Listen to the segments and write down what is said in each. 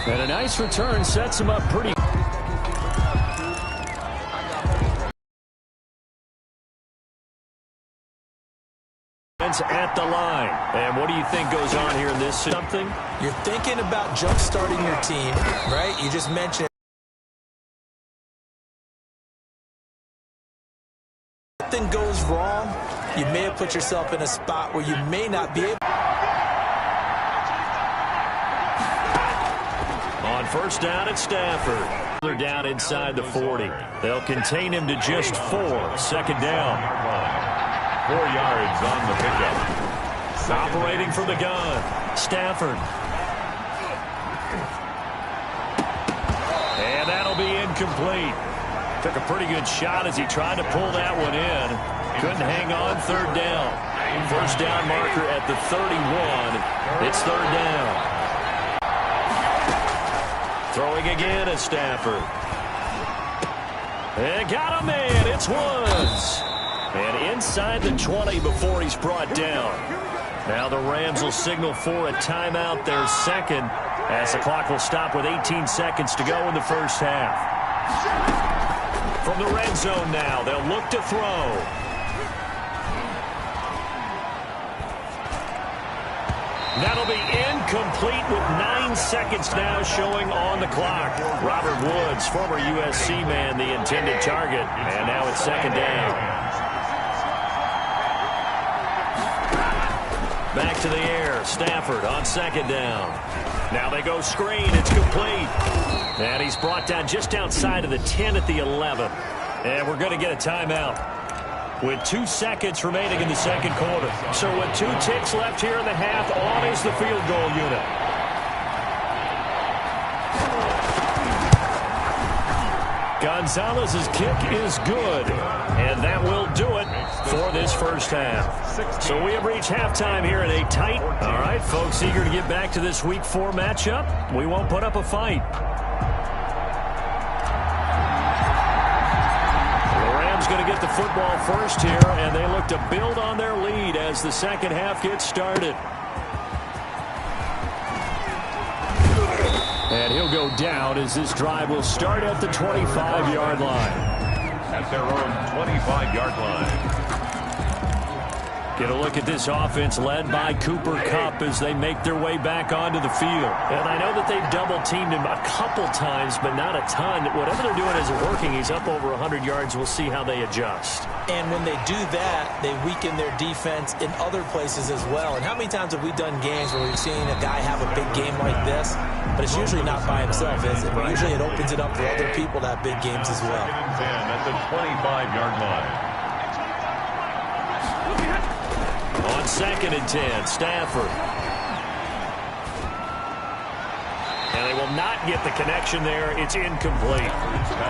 And a nice return sets him up pretty. At the line. And what do you think goes on here in this? Something? You're thinking about jump-starting your team, right? You just mentioned if something goes wrong, you may have put yourself in a spot where you may not be able. On first down at Stafford. They're down inside the 40. They'll contain him to just 4. Second down. 4 yards on the pickup. Operating from the gun. Stafford. And that'll be incomplete. Took a pretty good shot as he tried to pull that one in. Couldn't hang on. Third down. First down marker at the 31. It's third down. Throwing again at Stafford. And got him in. It's Woods. And inside the 20 before he's brought down. Now the Rams will signal for a timeout, their second, as the clock will stop with 18 seconds to go in the first half. From the red zone now, they'll look to throw. That'll be incomplete with 9 seconds now showing on the clock. Robert Woods, former USC man, the intended target. And now it's second down. Back to the air. Stafford on second down. Now they go screen. It's complete. And he's brought down just outside of the 10 at the 11. And we're going to get a timeout with 2 seconds remaining in the second quarter. So with 2 ticks left here in the half, on is the field goal unit. Gonzalez's kick is good. And that will do it for this first half. So we have reached halftime here in a tight. All right, folks, eager to get back to this Week 4 matchup. We won't put up a fight. The Rams going to get the football first here, and they look to build on their lead as the second half gets started. And he'll go down as this drive will start at the 25-yard line. At their own 25-yard line. Get a look at this offense led by Cooper Kupp as they make their way back onto the field. And I know that they've double-teamed him a couple times, but not a ton. Whatever they're doing isn't working. He's up over 100 yards. We'll see how they adjust. And when they do that, they weaken their defense in other places as well. And how many times have we done games where we've seen a guy have a big game like this, but it's usually not by himself, is it? Usually it opens it up for other people to have big games as well. At the 25-yard line. On second and 10, Stafford. And they will not get the connection there. It's incomplete.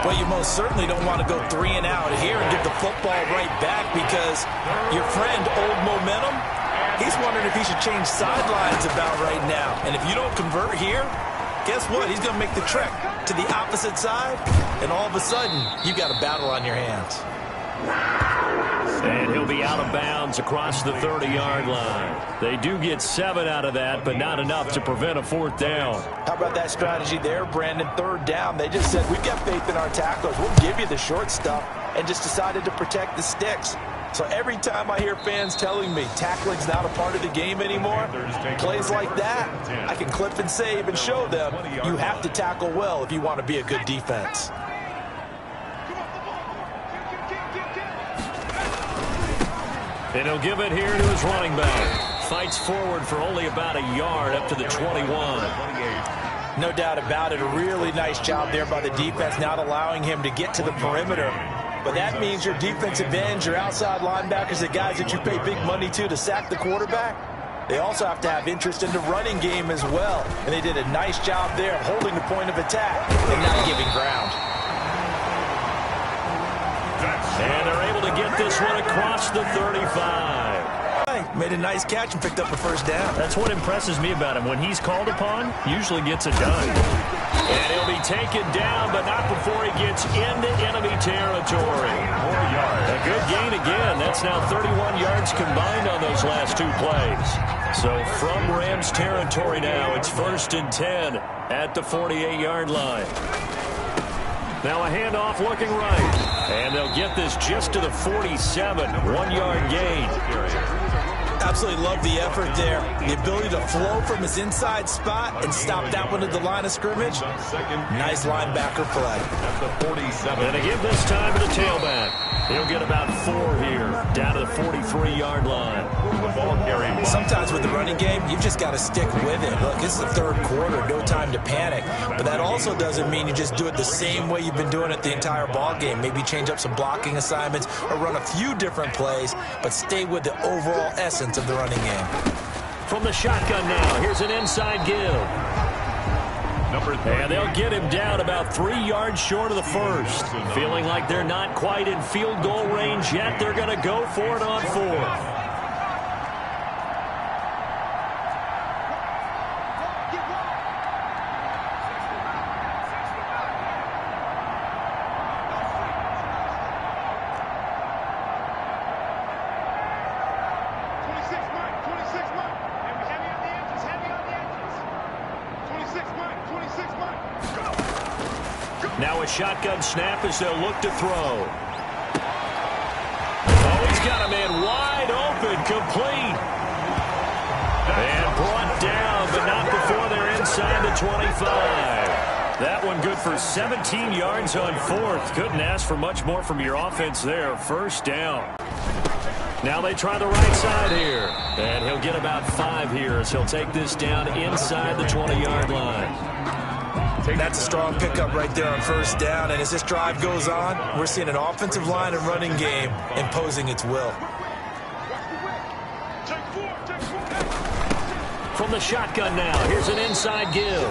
Well, you most certainly don't want to go 3 and out here and give the football right back because your friend, Old Momentum, he's wondering if he should change sidelines about right now. And if you don't convert here, guess what? He's going to make the trek to the opposite side, and all of a sudden, you got a battle on your hands. And he'll be out of bounds across the 30-yard line. They do get 7 out of that, but not enough to prevent a fourth down. How about that strategy there, Brandon? Third down. They just said, we've got faith in our tacklers. We'll give you the short stuff, and just decided to protect the sticks. So every time I hear fans telling me tackling's not a part of the game anymore, plays like that, I can clip and save and show them you have to tackle well if you want to be a good defense. And he'll give it here to his running back. Fights forward for only about a yard up to the 21. No doubt about it. A really nice job there by the defense, not allowing him to get to the perimeter. But that means your defensive ends, your outside linebackers, the guys that you pay big money to sack the quarterback, they also have to have interest in the running game as well. And they did a nice job there of holding the point of attack and not giving ground. And they're able to get this one across the 35. Made a nice catch and picked up a first down. That's what impresses me about him. When he's called upon, usually gets it done. And he'll be taken down, but not before he gets into enemy territory. 4 yards. A good gain again. That's now 31 yards combined on those last 2 plays. So from Rams territory now, it's 1st and 10 at the 48-yard line. Now a handoff looking right. And they'll get this just to the 47. 1-yard gain. Absolutely love the effort there. The ability to flow from his inside spot and stop that one at the line of scrimmage. Nice linebacker play. At the 47. And they give this time to the tailback. He'll get about 4 here, down to the 43-yard line. The ball carrying. Sometimes with the running game, you've just got to stick with it. Look, it's the third quarter, no time to panic. But that also doesn't mean you just do it the same way you've been doing it the entire ball game. Maybe change up some blocking assignments or run a few different plays, but stay with the overall essence of the running game. From the shotgun now, here's an inside give. And they'll get him down about 3 yards short of the first. Feeling like they're not quite in field goal range yet, they're going to go for it on 4th. Now a shotgun snap as they'll look to throw. Oh, he's got a man wide open, complete. And brought down, but not before they're inside the 25. That one good for 17 yards on 4th. Couldn't ask for much more from your offense there. 1st down. Now they try the right side here. And he'll get about 5 here as he'll take this down inside the 20-yard line. That's a strong pickup right there on 1st down. And as this drive goes on, we're seeing an offensive line and running game imposing its will. From the shotgun now, here's an inside give.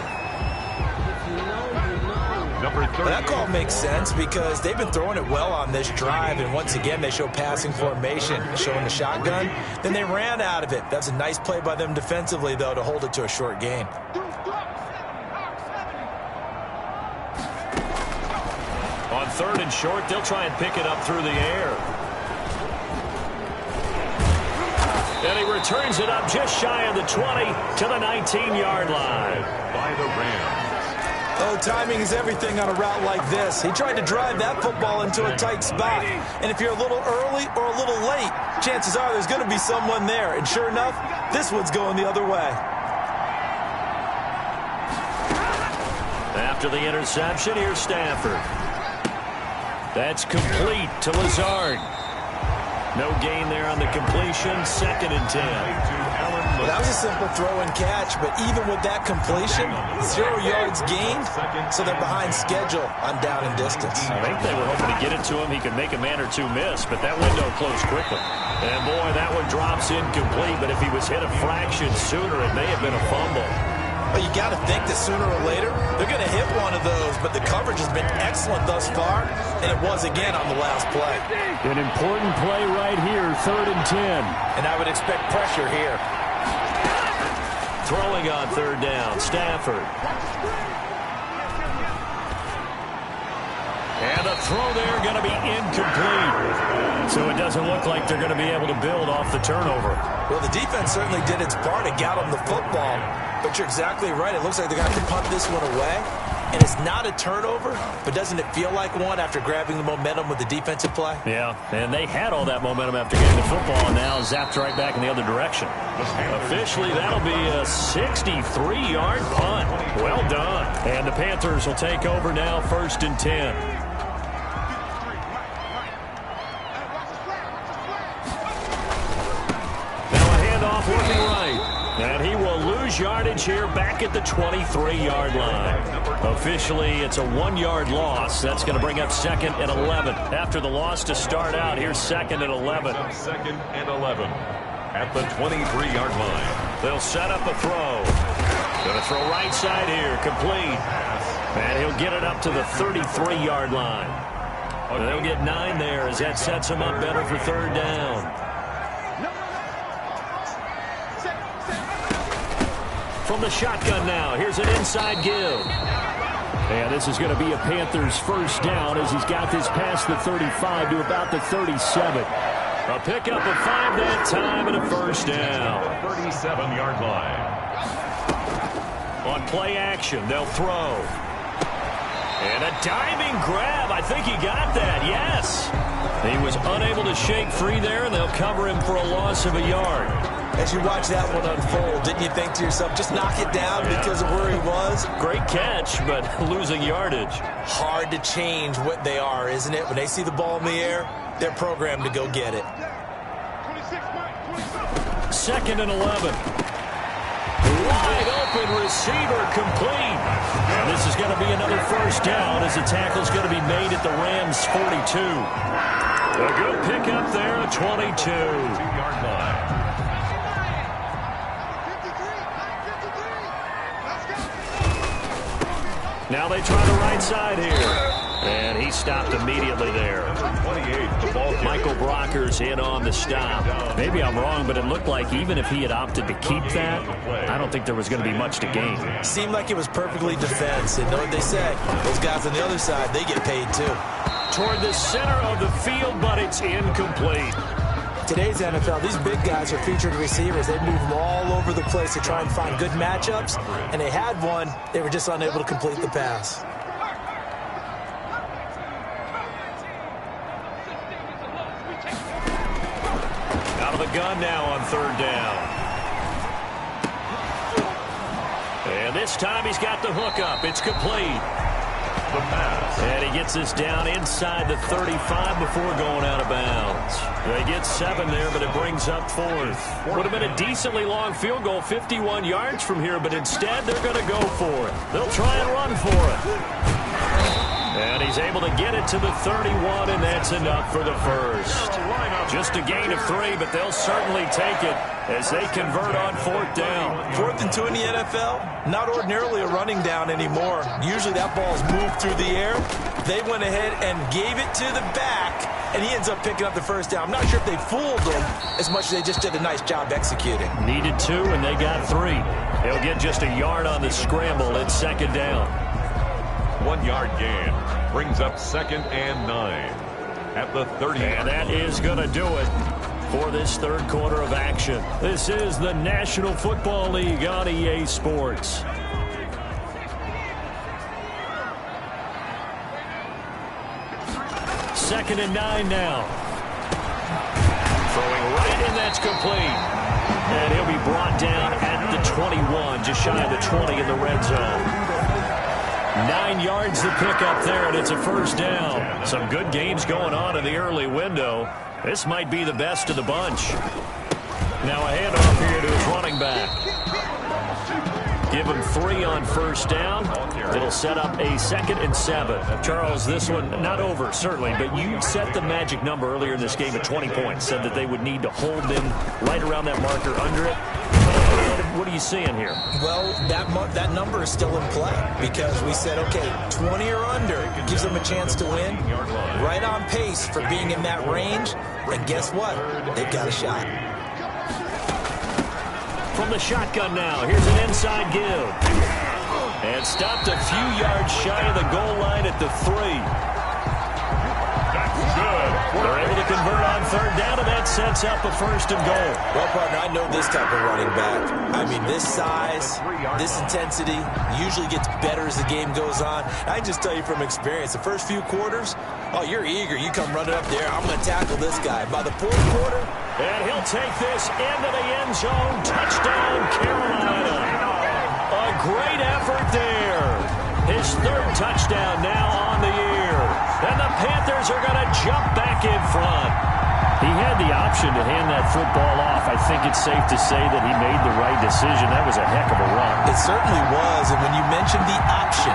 That call makes sense because they've been throwing it well on this drive, and once again they show passing formation, showing the shotgun. Then they ran out of it. That's a nice play by them defensively, though, to hold it to a short gain. On 3rd and short, they'll try and pick it up through the air. And he returns it up just shy of the 20 to the 19-yard line. By the Rams. Oh, timing is everything on a route like this. He tried to drive that football into a tight spot. And if you're a little early or a little late, chances are there's going to be someone there. And sure enough, this one's going the other way. After the interception, here's Stafford. That's complete to Lazard. No gain there on the completion. 2nd and 10. Well, that was a simple throw and catch, but even with that completion, 0 yards gained, so they're behind schedule on down and distance. I think they were hoping to get it to him. He could make a man or two miss, but that window closed quickly. And boy, that one drops incomplete, but if he was hit a fraction sooner, it may have been a fumble. Well, you got to think that sooner or later, they're going to hit one of those, but the coverage has been excellent thus far, and it was again on the last play. An important play right here, 3rd and 10. And I would expect pressure here. Throwing on 3rd down, Stafford. And the throw there going to be incomplete. So it doesn't look like they're going to be able to build off the turnover. Well, the defense certainly did its part to get them the football. But you're exactly right. It looks like they're going to have to punt this one away. And it's not a turnover, but doesn't it feel like one after grabbing the momentum with the defensive play? Yeah, and they had all that momentum after getting the football, and now zapped right back in the other direction. Officially, that'll be a 63-yard punt. Well done. And the Panthers will take over now, 1st and 10. Now a handoff working right. And he will lose yardage here back at the 23-yard line. Officially, it's a 1-yard loss. That's going to bring up 2nd and 11. After the loss to start out, here's 2nd and 11. 2nd and 11 at the 23-yard line. They'll set up a throw. Going to throw right side here, complete. And he'll get it up to the 33-yard line. And they'll get 9 there as that sets him up better for 3rd down. From the shotgun now, here's an inside give. And this is going to be a Panthers 1st down as he's got this past the 35 to about the 37. A pickup of 5 that time and a first down. 37-yard line. On play action, they'll throw. And a diving grab. I think he got that, yes. He was unable to shake free there, and they'll cover him for a loss of a yard. As you watch that one unfold, didn't you think to yourself, just knock it down because of where he was? Great catch, but losing yardage. Hard to change what they are, isn't it? When they see the ball in the air, they're programmed to go get it. 2nd and 11. Wide open receiver complete. And this is going to be another first down as the tackle's going to be made at the Rams' 42. A good pickup there, a 22. 2-yard line. Now they try the right side here. And he stopped immediately there. 28, the ball carrier. Michael Brocker's in on the stop. Maybe I'm wrong, but it looked like even if he had opted to keep that, I don't think there was going to be much to gain. Seemed like it was perfectly defense. And know what they said? Those guys on the other side, they get paid too. Toward the center of the field, but it's incomplete. Today's NFL, these big guys are featured receivers. They move them all over the place to try and find good matchups. And they had one. They were just unable to complete the pass. Out of the gun now on 3rd down. And this time he's got the hookup. It's complete. The pass. And he gets this down inside the 35 before going out of bounds. They get 7 there, but it brings up 4th. Would have been a decently long field goal, 51 yards from here, but instead they're going to go for it. They'll try and run for it. And he's able to get it to the 31, and that's enough for the first. Just a gain of 3, but they'll certainly take it as they convert on 4th down. 4th and 2 in the NFL, not ordinarily a running down anymore. Usually that ball's moved through the air. They went ahead and gave it to the back, and he ends up picking up the first down. I'm not sure if they fooled him as much as they just did a nice job executing. Needed 2, and they got 3. They'll get just a yard on the scramble at 2nd down. 1-yard gain brings up 2nd and 9 at the 30. And that is going to do it for this 3rd quarter of action. This is the National Football League on EA Sports. Second and 9 now. Throwing right, and that's complete. And he'll be brought down at the 21, just shy of the 20 in the red zone. 9 yards to pick up there, and it's a first down. Some good games going on in the early window. This might be the best of the bunch. Now a handoff here to his running back. Give him 3 on first down. It'll set up a 2nd and 7. Charles, this one not over, certainly, but you set the magic number earlier in this game at 20 points. Said that they would need to hold them right around that marker under it. What are you seeing here? Well, that number is still in play because we said, okay, 20 or under gives them a chance to win. Right on pace for being in that range. And guess what? They've got a shot. From the shotgun now, here's an inside give. And stopped a few yards shy of the goal line at the 3. They're able to convert on 3rd down, and that sets up a 1st and goal. Well, partner, I know this type of running back. I mean, this size, this intensity usually gets better as the game goes on. I can just tell you from experience, the first few quarters, oh, you're eager. You come running up there, I'm going to tackle this guy. By the 4th quarter, and he'll take this into the end zone. Touchdown, Carolina. A great effort there. His 3rd touchdown now on the year. And the Panthers are going to jump back in front. He had the option to hand that football off. I think it's safe to say that he made the right decision. That was a heck of a run. It certainly was. And when you mentioned the option,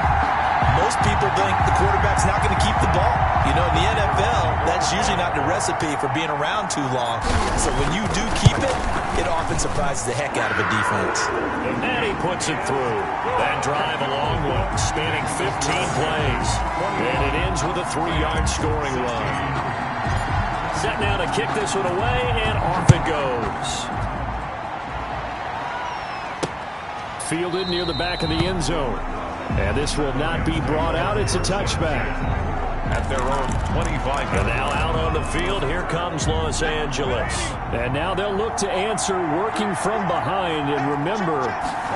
most people think the quarterback's not going to keep the ball. You know, in the NFL, that's usually not the recipe for being around too long. So when you do keep it, it often surprises the heck out of a defense. And he puts it through. That drive, a long one, spanning 15 plays. And it ends with a 3-yard scoring run. Set now to kick this one away, and off it goes. Fielded near the back of the end zone. And this will not be brought out. It's a touchback. at their own 25. And now out on the field, here comes Los Angeles. And now they'll look to answer working from behind. And remember,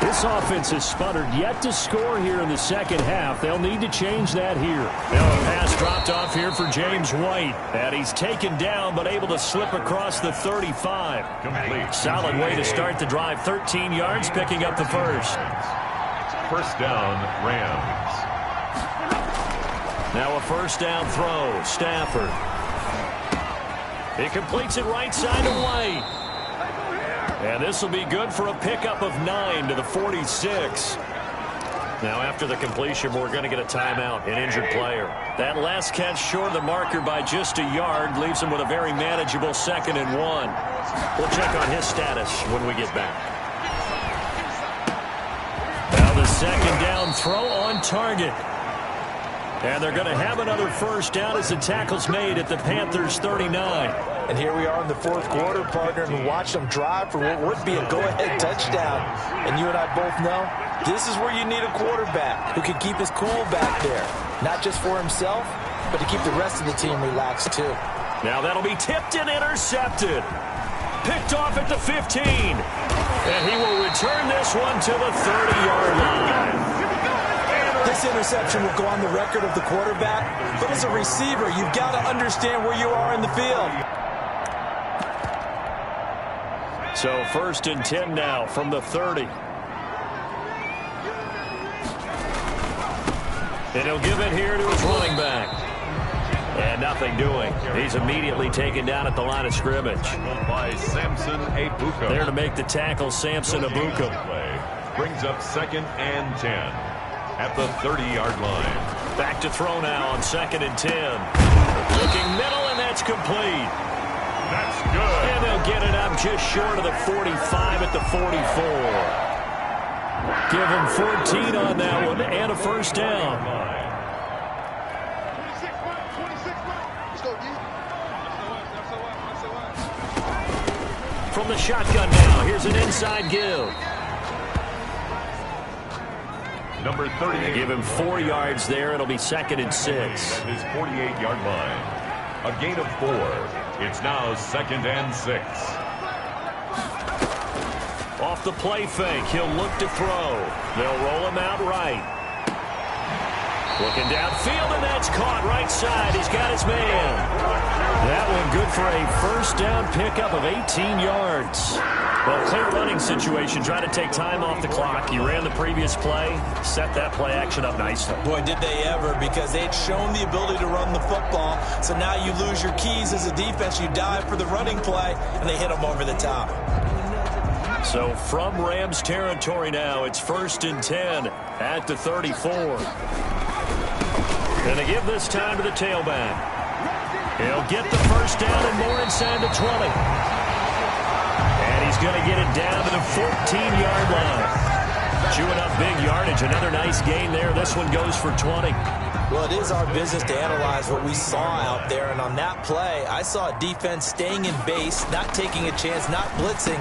this offense has sputtered yet to score here in the second half. They'll need to change that here. Now a pass dropped off here for James White. And he's taken down but able to slip across the 35. Complete. Solid way to start the drive. 13 yards, picking up the first. First down, Rams. Now a first down throw. Stafford. He completes it right side to White. And this will be good for a pickup of 9 to the 46. Now after the completion, we're going to get a timeout, an injured player. That last catch short of the marker by just a yard leaves him with a very manageable 2nd and 1. We'll check on his status when we get back. Now the second down throw on target. And they're going to have another first down as the tackle's made at the Panthers 39. And here we are in the fourth quarter, partner, and watch them drive for what would be a go-ahead touchdown. And you and I both know this is where you need a quarterback who can keep his cool back there. Not just for himself, but to keep the rest of the team relaxed too. Now that'll be tipped and intercepted. Picked off at the 15. And he will return this one to the 30-yard line. This interception will go on the record of the quarterback, but as a receiver, you've got to understand where you are in the field. So first and 10 now from the 30. And he'll give it here to his running back. And nothing doing. He's immediately taken down at the line of scrimmage. By Samson Abuko. There to make the tackle, Samson Abuko. Brings up 2nd and 10 at the 30-yard line. Back to throw now on 2nd and 10. Looking middle, and that's complete. That's good. And they'll get it up just short of the 45 at the 44. Give him 14 on that one and a first down. From the shotgun now, here's an inside give. Number 38. Give him 4 yards there. It'll be 2nd and 6. At his 48-yard line. A gain of 4. It's now 2nd and 6. Off the play fake, he'll look to throw. They'll roll him out right. Looking downfield, and that's caught right side. He's got his man. That one good for a first down pickup of 18 yards. Well, clear running situation, trying to take time off the clock. He ran the previous play, set that play action up nicely. Boy, did they ever, because they had shown the ability to run the football. So now you lose your keys as a defense. You dive for the running play, and they hit them over the top. So from Rams territory now, it's 1st and 10 at the 34. And they give this time to the tailback. He'll get the first down and more inside the 20. And he's going to get it down to the 14-yard line. Chewing up big yardage. Another nice gain there. This one goes for 20. Well, it is our business to analyze what we saw out there. And on that play, I saw a defense staying in base, not taking a chance, not blitzing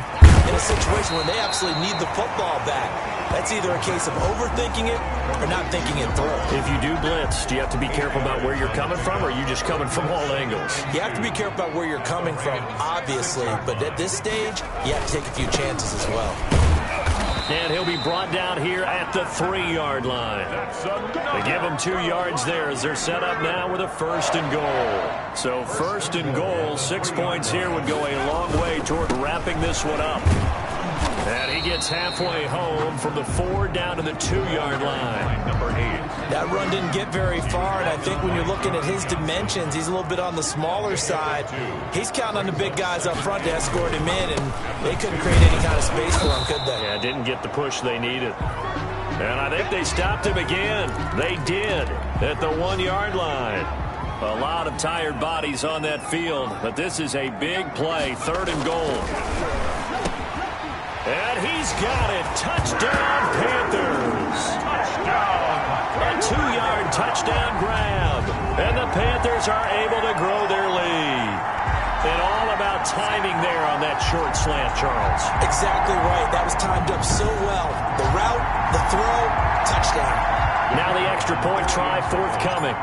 in a situation where they absolutely need the football back. That's either a case of overthinking it or not thinking it through. If you do blitz, do you have to be careful about where you're coming from, or are you just coming from all angles? You have to be careful about where you're coming from, obviously. But at this stage, you have to take a few chances as well. And he'll be brought down here at the 3-yard line. They give him 2 yards there as they're set up now with a 1st and goal. So 1st and goal, 6 points here would go a long way toward wrapping this one up. And he gets halfway home from the 4 down to the 2-yard line. Number 8. That run didn't get very far, and I think when you're looking at his dimensions, he's a little bit on the smaller side. He's counting on the big guys up front to escort him in, and they couldn't create any kind of space for him, could they? Yeah, didn't get the push they needed. And I think they stopped him again. They did at the 1-yard line. A lot of tired bodies on that field, but this is a big play, 3rd and goal. And he's got it. Touchdown, Panthers. Touchdown. A 2-yard touchdown grab. And the Panthers are able to grow their lead. And all about timing there on that short slant, Charles. Exactly right. That was timed up so well. The route, the throw, touchdown. Now the extra point try forthcoming.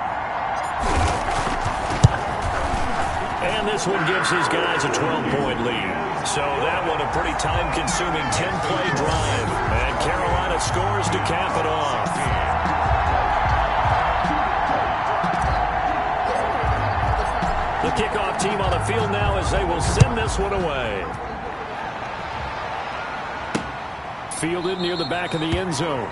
And this one gives his guys a 12-point lead. So that one a pretty time-consuming 10-play drive. And Carolina scores to cap it off. The kickoff team on the field now as they will send this one away. Fielded near the back of the end zone.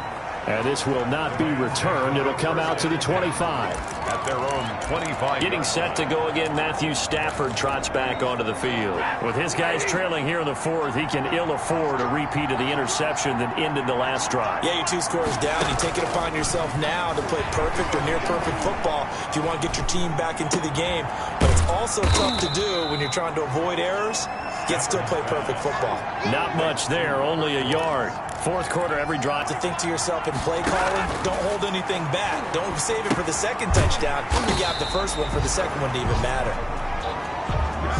And this will not be returned. It'll come out to the 25. At their own 25. Getting set to go again, Matthew Stafford trots back onto the field. With his guys trailing here in the fourth, he can ill afford a repeat of the interception that ended the last drive. Yeah, you're 2 scores down. You take it upon yourself now to play perfect or near-perfect football if you want to get your team back into the game. But it's also tough to do when you're trying to avoid errors, yet still play perfect football. Not much there, only a yard. Fourth quarter, every drive. To think to yourself in play calling, don't hold anything back. Don't save it for the second touchdown. You got the first one for the second one to even matter.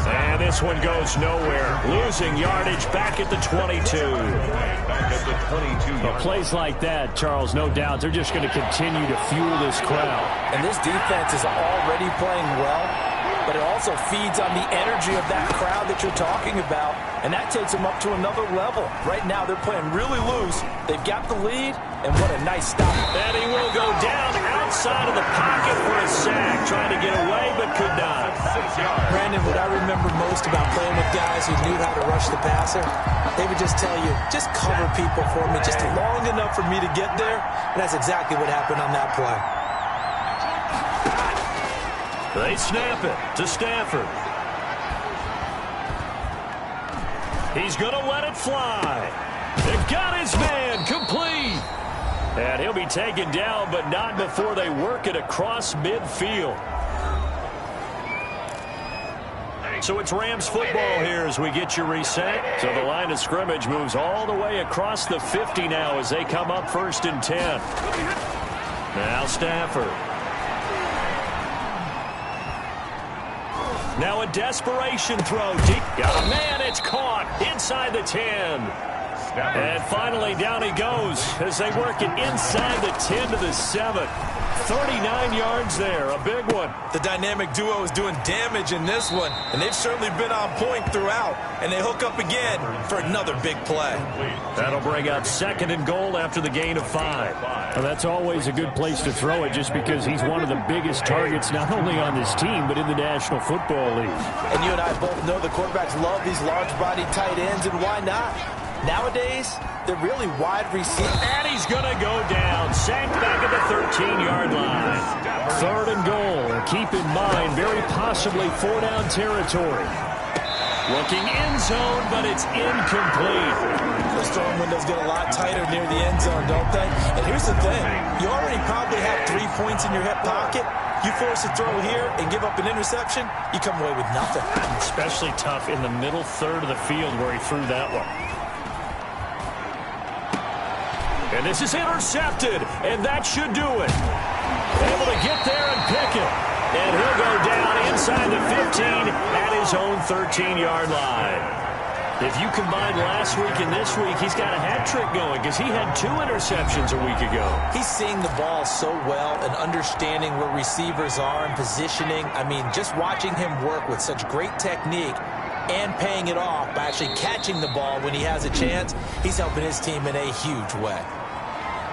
And this one goes nowhere. Losing yardage back at the 22. Back at the 22. Plays like that, Charles, no doubt, they're just going to continue to fuel this crowd. And this defense is already playing well, but it also feeds on the energy of that crowd that you're talking about, and that takes them up to another level. Right now, they're playing really loose. They've got the lead, and what a nice stop. And he will go down outside of the pocket for a sack, trying to get away but could not. Brandon, what I remember most about playing with guys who knew how to rush the passer, they would just tell you, just cover people for me, just long enough for me to get there, and that's exactly what happened on that play. They snap it to Stafford. He's going to let it fly. They've got his man complete. And he'll be taken down, but not before they work it across midfield. So it's Rams football here as we get you reset. So the line of scrimmage moves all the way across the 50 now as they come up 1st and 10. Now Stafford. Now a desperation throw deep. Got a man, it's caught inside the 10. And finally down he goes as they work it inside the 10 to the 7. 39 yards there, a big one. The dynamic duo is doing damage in this one, and they've certainly been on point throughout, and they hook up again for another big play. That'll bring up 2nd and goal after the gain of 5. Well, that's always a good place to throw it just because he's one of the biggest targets not only on this team but in the National Football League. And you and I both know the quarterbacks love these large-bodied tight ends, and why not? Nowadays, they're really wide receivers. And he's going to go down. Sacked back at the 13-yard line. 3rd and goal. Keep in mind, very possibly 4-down territory. Looking end zone, but it's incomplete. Those throwing windows get a lot tighter near the end zone, don't they? And here's the thing. You already probably have 3 points in your hip pocket. You force a throw here and give up an interception, you come away with nothing. Especially tough in the middle third of the field where he threw that one. And this is intercepted, and that should do it. Able to get there and pick it. And he'll go down inside the 15 at his own 13-yard line. If you combine last week and this week, he's got a hat trick going because he had 2 interceptions a week ago. He's seeing the ball so well and understanding where receivers are and positioning. I mean, just watching him work with such great technique and paying it off by actually catching the ball when he has a chance, he's helping his team in a huge way.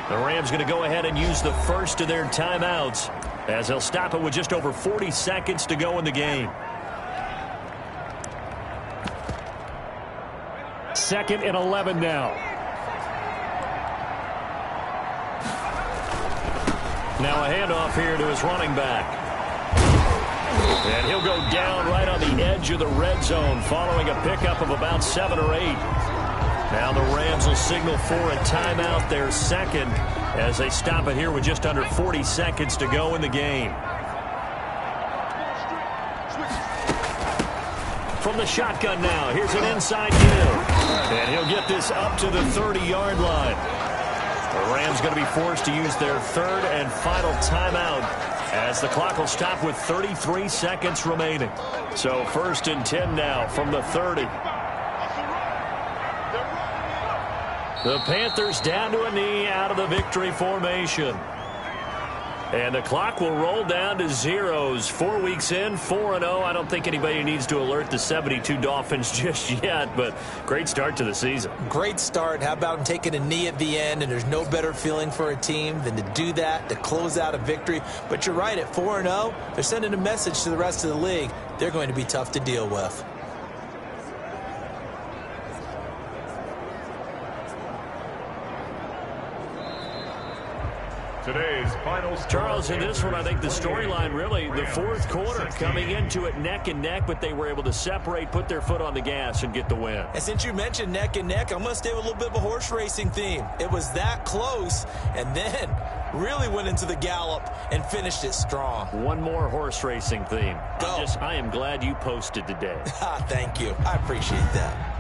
The Rams going to go ahead and use the first of their timeouts as they'll stop it with just over 40 seconds to go in the game. 2nd and 11 now. Now a handoff here to his running back. And he'll go down right on the edge of the red zone following a pickup of about 7 or 8. Now the Rams will signal for a timeout, their 2nd, as they stop it here with just under 40 seconds to go in the game. From the shotgun now, here's an inside give. And he'll get this up to the 30-yard line. The Rams going to be forced to use their 3rd and final timeout as the clock will stop with 33 seconds remaining. So 1st and 10 now from the 30. The Panthers down to a knee out of the victory formation. And the clock will roll down to zeros. 4 weeks in, 4-0. I don't think anybody needs to alert the 72 Dolphins just yet, but great start to the season. Great start. How about taking a knee at the end? And there's no better feeling for a team than to do that, to close out a victory. But you're right, at 4-0, they're sending a message to the rest of the league. They're going to be tough to deal with. Today's final score. Charles, in this one, I think the storyline really, the fourth quarter, coming into it neck and neck, but they were able to separate, put their foot on the gas, and get the win. And since you mentioned neck and neck, I'm going to stay with a little bit of a horse racing theme. It was that close, and then really went into the gallop and finished it strong. One more horse racing theme. Go. I am glad you posted today. Thank you. I appreciate that.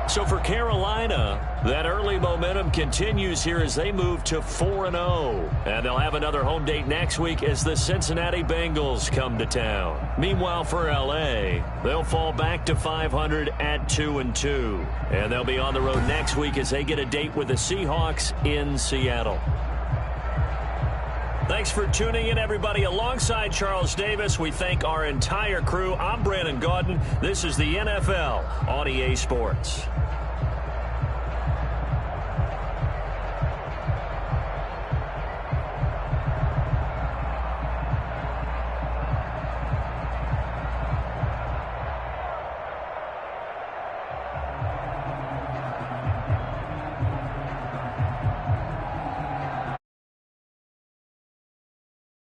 So for Carolina, that early momentum continues here as they move to 4-0. And they'll have another home date next week as the Cincinnati Bengals come to town. Meanwhile, for L.A., they'll fall back to 500 at 2-2. And they'll be on the road next week as they get a date with the Seahawks in Seattle. Thanks for tuning in, everybody. Alongside Charles Davis, we thank our entire crew. I'm Brandon Gaudin. This is the NFL on EA Sports.